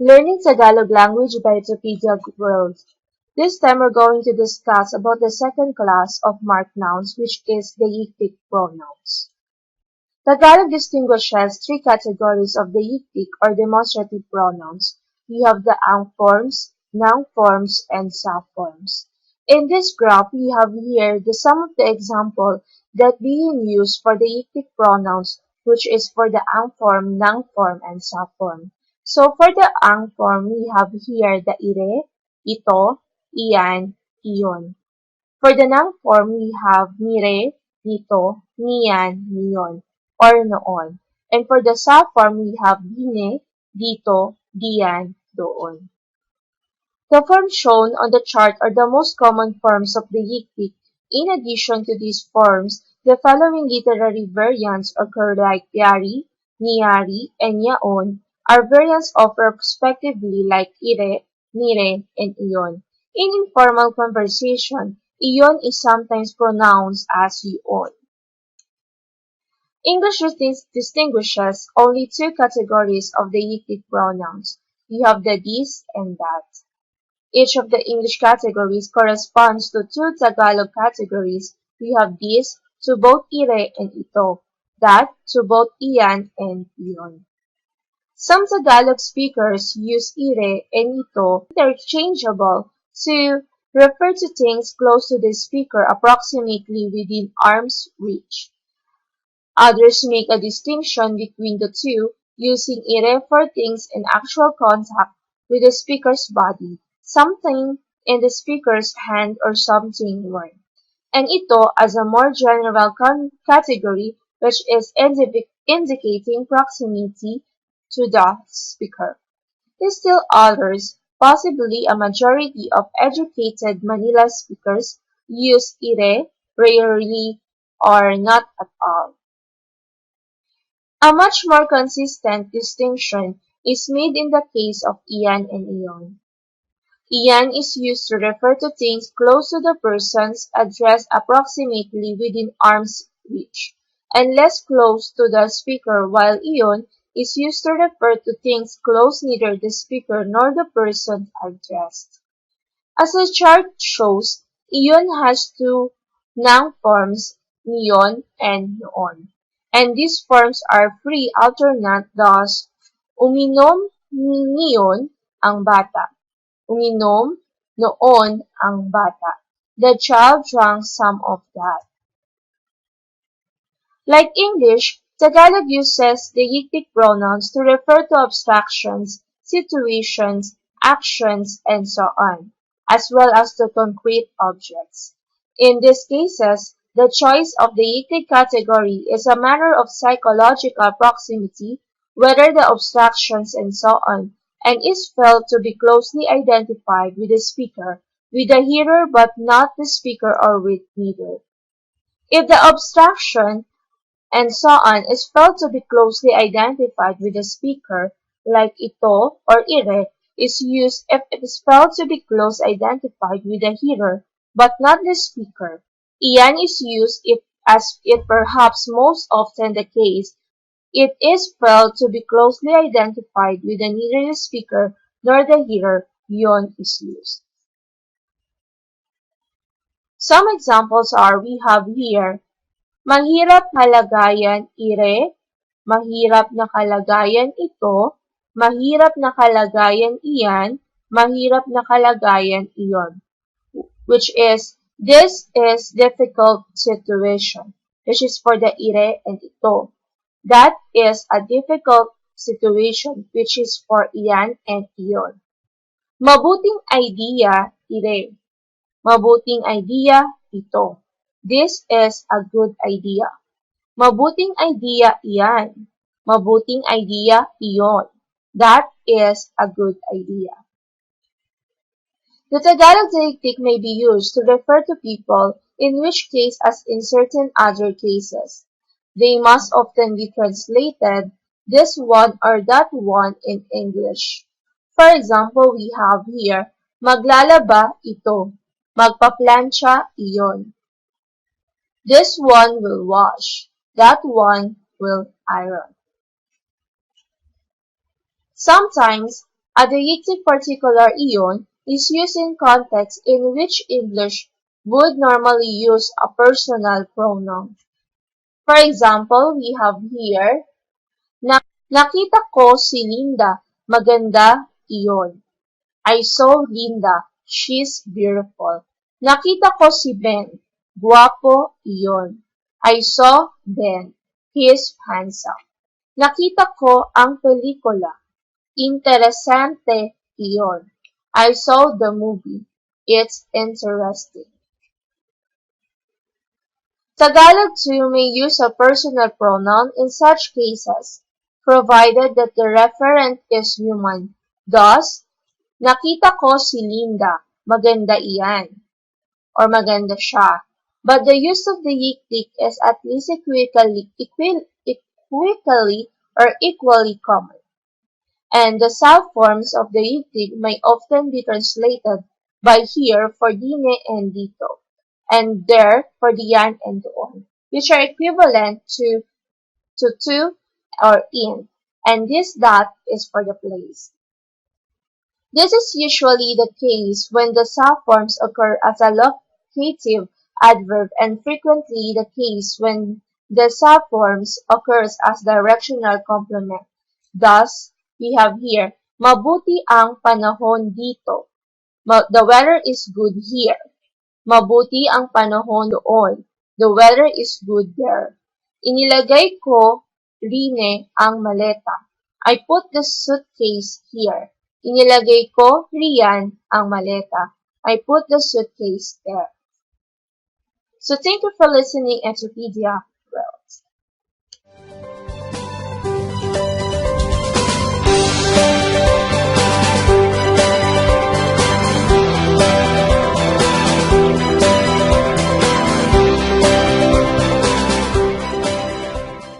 Learning Tagalog language by Wikipedia World. This time we're going to discuss about the second class of marked nouns, which is deictic pronouns. Tagalog distinguishes three categories of deictic or demonstrative pronouns. We have the ang forms, noun forms, and sa forms. In this graph, we have here the some of the example that being used for deictic pronouns, which is for the ang form, noun form, and sa form. So for the ang form, we have here the ire, ito, iyan, iyon. For the noun form, we have nire, nito, niyan, niyon, or noon. And for the sa form, we have dine, dito, diyan, doon. The forms shown on the chart are the most common forms of the deictic. In addition to these forms, the following literary variants occur like yari, niyari, and yaon are variants of respectively like ire, nire, and iyon. In informal conversation, iyon is sometimes pronounced as yon. English distinguishes only two categories of deictic pronouns. We have the this and that. Each of the English categories corresponds to two Tagalog categories. We have this to both ire and ito, that to both iyan and iyon. Some Tagalog speakers use ire and ito interchangeable to refer to things close to the speaker approximately within arm's reach. Others make a distinction between the two, using ire for things in actual contact with the speaker's body, something in the speaker's hand or something worn, and ito as a more general category which is indicating proximity to the speaker. Still others, possibly a majority of educated Manila speakers, use ire rarely or not at all. A much more consistent distinction is made in the case of iyan and iyon. Iyan is used to refer to things close to the persons addressed approximately within arm's reach, and less close to the speaker, while iyon is used to refer to things close neither the speaker nor the person addressed. As the chart shows, iyon has two noun forms, niyon and noon, and these forms are free alternate thus, uminom niyon ang bata. Uminom noon ang bata. The child drank some of that. Like English, Tagalog uses deictic pronouns to refer to abstractions, situations, actions, and so on, as well as to concrete objects. In these cases, the choice of the deictic category is a matter of psychological proximity, whether the abstractions and so on, and is felt to be closely identified with the speaker, with the hearer but not the speaker or with neither. If the abstraction and so on is felt to be closely identified with the speaker, like ito or ire is used if it is felt to be close identified with the hearer but not the speaker. Iyan is used if, as it perhaps most often the case, it is felt to be closely identified with neither the speaker nor the hearer. Yon is used. Some examples are we have here, mahirap kalagayan ire, mahirap na kalagayan ito, mahirap na kalagayan iyan, mahirap na kalagayan iyon, which is, this is difficult situation, which is for the ire and ito. That is a difficult situation, which is for iyan and iyon. Mabuting idea, ire. Mabuting idea, ito. This is a good idea. Mabuting idea iyan. Mabuting idea iyon. That is a good idea. The Tagalog deictic may be used to refer to people, in which case as in certain other cases. They must often be translated this one or that one in English. For example, we have here, maglalaba ito. Magpaplansya iyon. This one will wash. That one will iron. Sometimes, A deictic particular ion is used in contexts in which English would normally use a personal pronoun. For example, we have here, nakita ko si Linda, maganda iyon. I saw Linda, she's beautiful. Nakita ko si Ben, guwapo iyon. I saw Ben, he's handsome. Nakita ko ang pelikula, interesante iyon. I saw the movie, it's interesting. Tagalog too may use a personal pronoun in such cases, provided that the referent is human. Thus, nakita ko si Linda, maganda iyan, or maganda siya. But the use of the deictic is at least equally common, and the self forms of the deictic may often be translated by here for dine and dito, and there for diyan and doon, which are equivalent to or in, and this that is for the place. This is usually the case when the self forms occur as a locative adverb and frequently the case when the self forms occurs as directional complement. Thus, we have here, mabuti ang panahon dito. The weather is good here. Mabuti ang panahon doon. The weather is good there. Inilagay ko rine ang maleta. I put the suitcase here. Inilagay ko riyan ang maleta. I put the suitcase there. So thank you for listening, Encyclopedia.